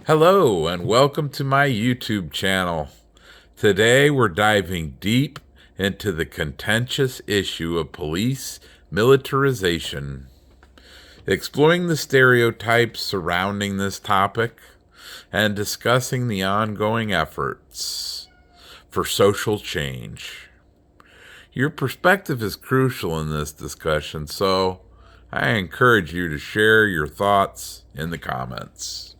Hello, and welcome to my YouTube channel. Today we're diving deep into the contentious issue of police militarization, exploring the stereotypes surrounding this topic, and discussing the ongoing efforts for social change. Your perspective is crucial in this discussion, so I encourage you to share your thoughts in the comments.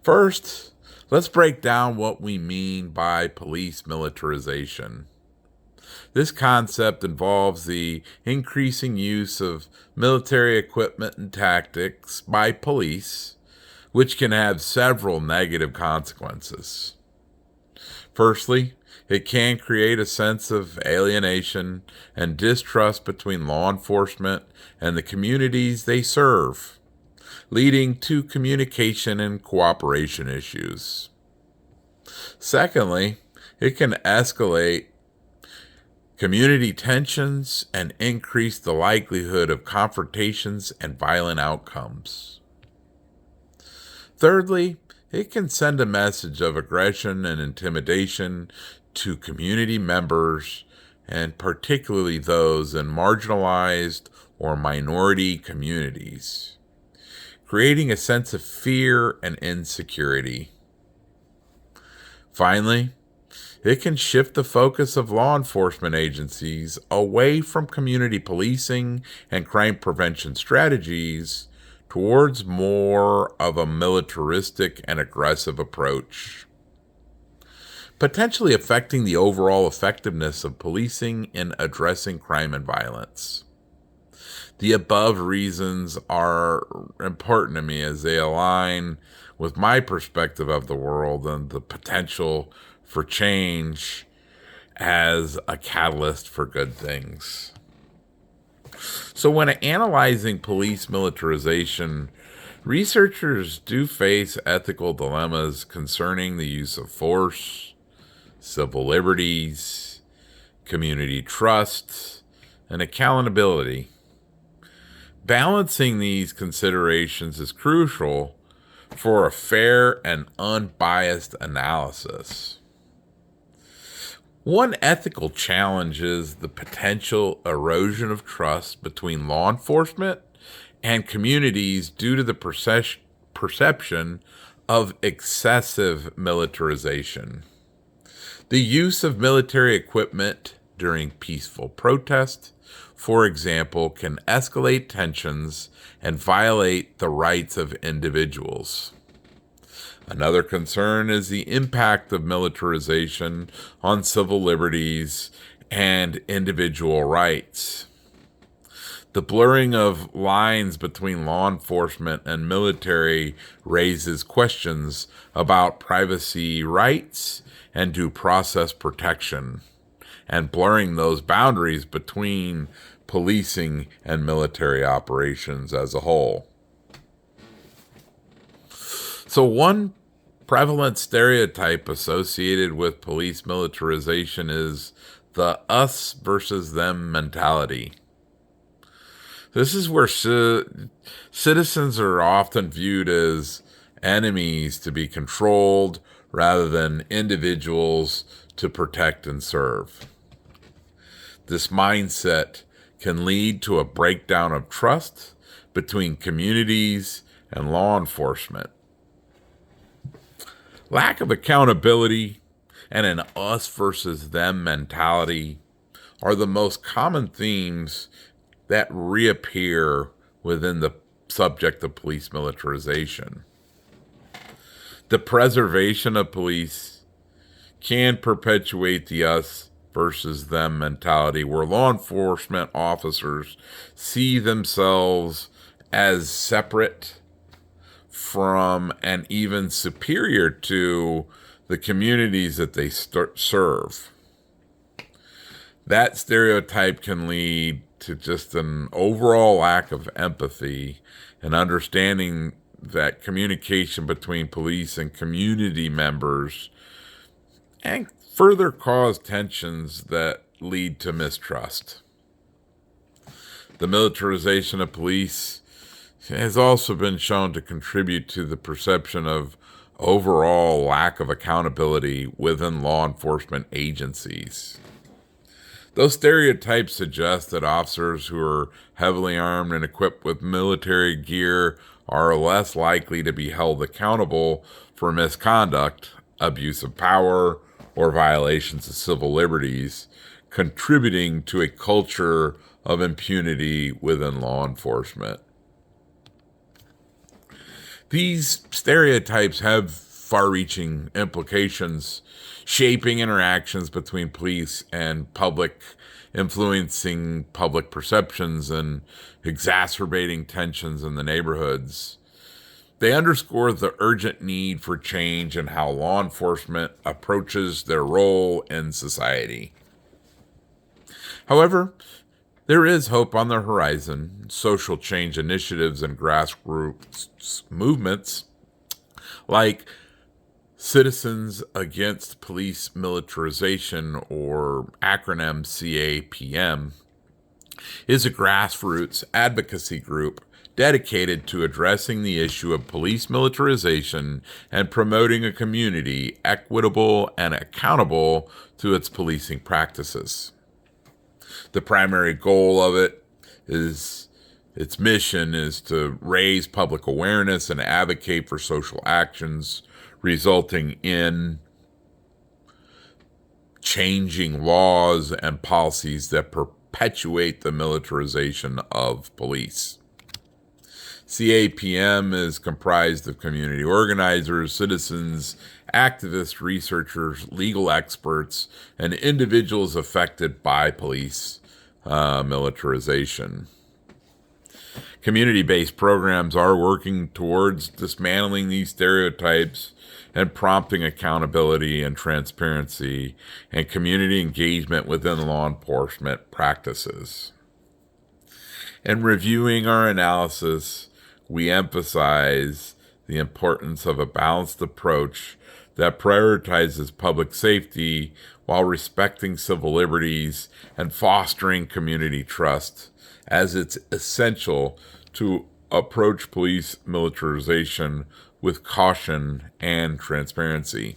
First, let's break down what we mean by police militarization. This concept involves the increasing use of military equipment and tactics by police, which can have several negative consequences. Firstly, it can create a sense of alienation and distrust between law enforcement and the communities they serve, leading to communication and cooperation issues. Secondly, it can escalate community tensions and increase the likelihood of confrontations and violent outcomes. Thirdly, it can send a message of aggression and intimidation to community members, and particularly those in marginalized or minority communities, creating a sense of fear and insecurity. Finally, it can shift the focus of law enforcement agencies away from community policing and crime prevention strategies towards more of a militaristic and aggressive approach, potentially affecting the overall effectiveness of policing in addressing crime and violence. The above reasons are important to me as they align with my perspective of the world and the potential for change as a catalyst for good things. So when analyzing police militarization, researchers do face ethical dilemmas concerning the use of force, civil liberties, community trust, and accountability. Balancing these considerations is crucial for a fair and unbiased analysis. One ethical challenge is the potential erosion of trust between law enforcement and communities due to the perception of excessive militarization. The use of military equipment during peaceful protest, for example, can escalate tensions and violate the rights of individuals. Another concern is the impact of militarization on civil liberties and individual rights. The blurring of lines between law enforcement and military raises questions about privacy rights and due process protection, and blurring those boundaries between policing and military operations as a whole. So one prevalent stereotype associated with police militarization is the us versus them mentality. This is where citizens are often viewed as enemies to be controlled rather than individuals to protect and serve. This mindset can lead to a breakdown of trust between communities and law enforcement. Lack of accountability and an us versus them mentality are the most common themes that reappear within the subject of police militarization. The preservation of police can perpetuate the us versus them mentality, where law enforcement officers see themselves as separate from and even superior to the communities that they serve. That stereotype can lead to just an overall lack of empathy and understanding that communication between police and community members, and further cause tensions that lead to mistrust. The militarization of police has also been shown to contribute to the perception of overall lack of accountability within law enforcement agencies. Those stereotypes suggest that officers who are heavily armed and equipped with military gear are less likely to be held accountable for misconduct, abuse of power, or violations of civil liberties, contributing to a culture of impunity within law enforcement. These stereotypes have far reaching implications, shaping interactions between police and public, influencing public perceptions, and exacerbating tensions in the neighborhoods. They underscore the urgent need for change in how law enforcement approaches their role in society. However, there is hope on the horizon. Social change initiatives and grassroots movements like Citizens Against Police Militarization, or acronym CAPM, is a grassroots advocacy group dedicated to addressing the issue of police militarization and promoting a community equitable and accountable to its policing practices. The primary goal of its mission is to raise public awareness and advocate for social actions resulting in changing laws and policies that perpetuate the militarization of police. CAPM is comprised of community organizers, citizens, activists, researchers, legal experts, and individuals affected by police militarization. Community-based programs are working towards dismantling these stereotypes and prompting accountability and transparency and community engagement within law enforcement practices. In reviewing our analysis, we emphasize the importance of a balanced approach that prioritizes public safety while respecting civil liberties and fostering community trust, as it's essential to approach police militarization with caution and transparency.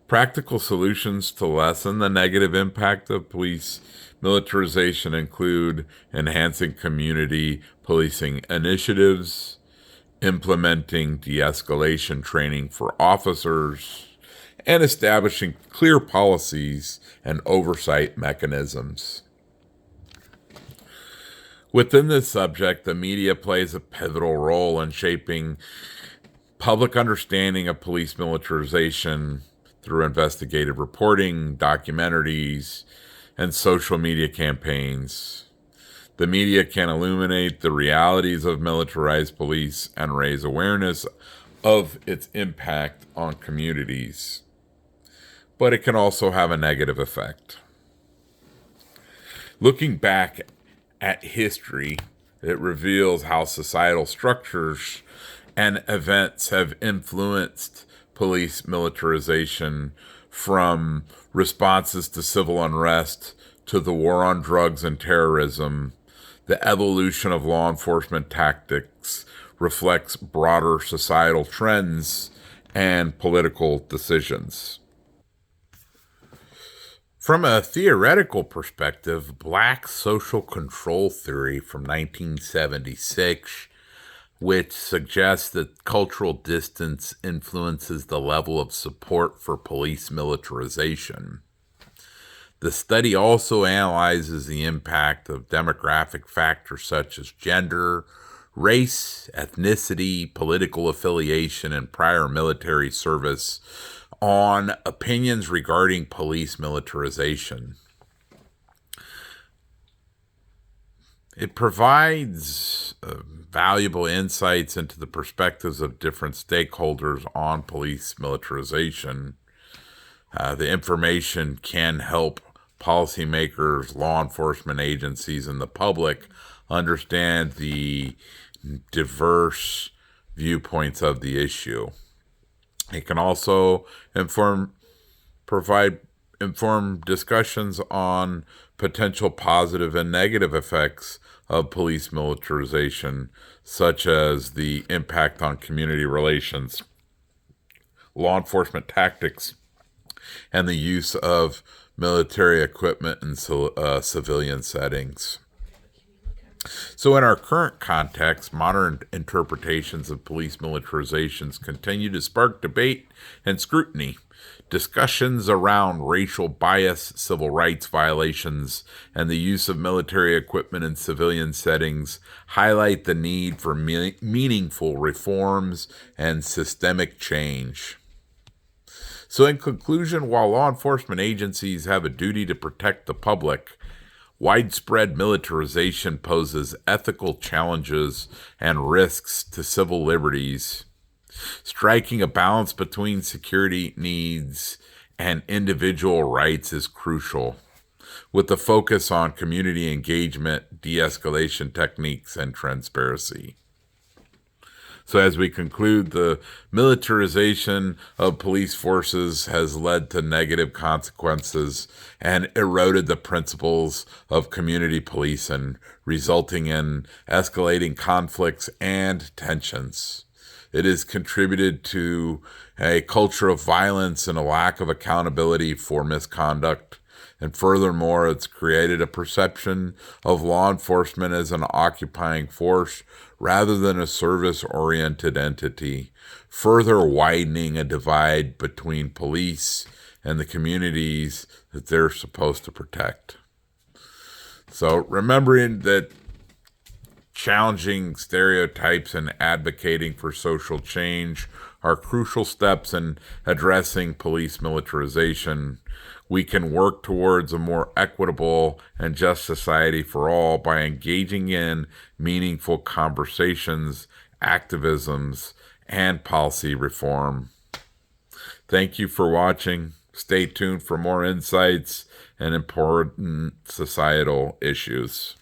Practical solutions to lessen the negative impact of police militarization include enhancing community policing initiatives, implementing de-escalation training for officers, and establishing clear policies and oversight mechanisms. Within this subject, the media plays a pivotal role in shaping public understanding of police militarization through investigative reporting, documentaries, and social media campaigns. The media can illuminate the realities of militarized police and raise awareness of its impact on communities. But it can also have a negative effect. Looking back at history, it reveals how societal structures and events have influenced police militarization, from responses to civil unrest to the war on drugs and terrorism. The evolution of law enforcement tactics reflects broader societal trends and political decisions. From a theoretical perspective, Black social control theory from 1976, which suggests that cultural distance influences the level of support for police militarization. The study also analyzes the impact of demographic factors such as gender, race, ethnicity, political affiliation, and prior military service on opinions regarding police militarization. It provides valuable insights into the perspectives of different stakeholders on police militarization. The information can help policymakers, law enforcement agencies, and the public understand the diverse viewpoints of the issue. It can also provide informed discussions on potential positive and negative effects of police militarization, such as the impact on community relations, law enforcement tactics, and the use of military equipment in civilian settings. So, in our current context, modern interpretations of police militarizations continue to spark debate and scrutiny. Discussions around racial bias, civil rights violations, and the use of military equipment in civilian settings highlight the need for meaningful reforms and systemic change. So, in conclusion, while law enforcement agencies have a duty to protect the public, widespread militarization poses ethical challenges and risks to civil liberties. Striking a balance between security needs and individual rights is crucial, with the focus on community engagement, de-escalation techniques, and transparency. So, as we conclude, the militarization of police forces has led to negative consequences and eroded the principles of community policing, resulting in escalating conflicts and tensions. It has contributed to a culture of violence and a lack of accountability for misconduct. And furthermore, it's created a perception of law enforcement as an occupying force rather than a service-oriented entity, further widening a divide between police and the communities that they're supposed to protect. So remembering that challenging stereotypes and advocating for social change are crucial steps in addressing police militarization. We can work towards a more equitable and just society for all by engaging in meaningful conversations, activisms, and policy reform. Thank you for watching. Stay tuned for more insights and important societal issues.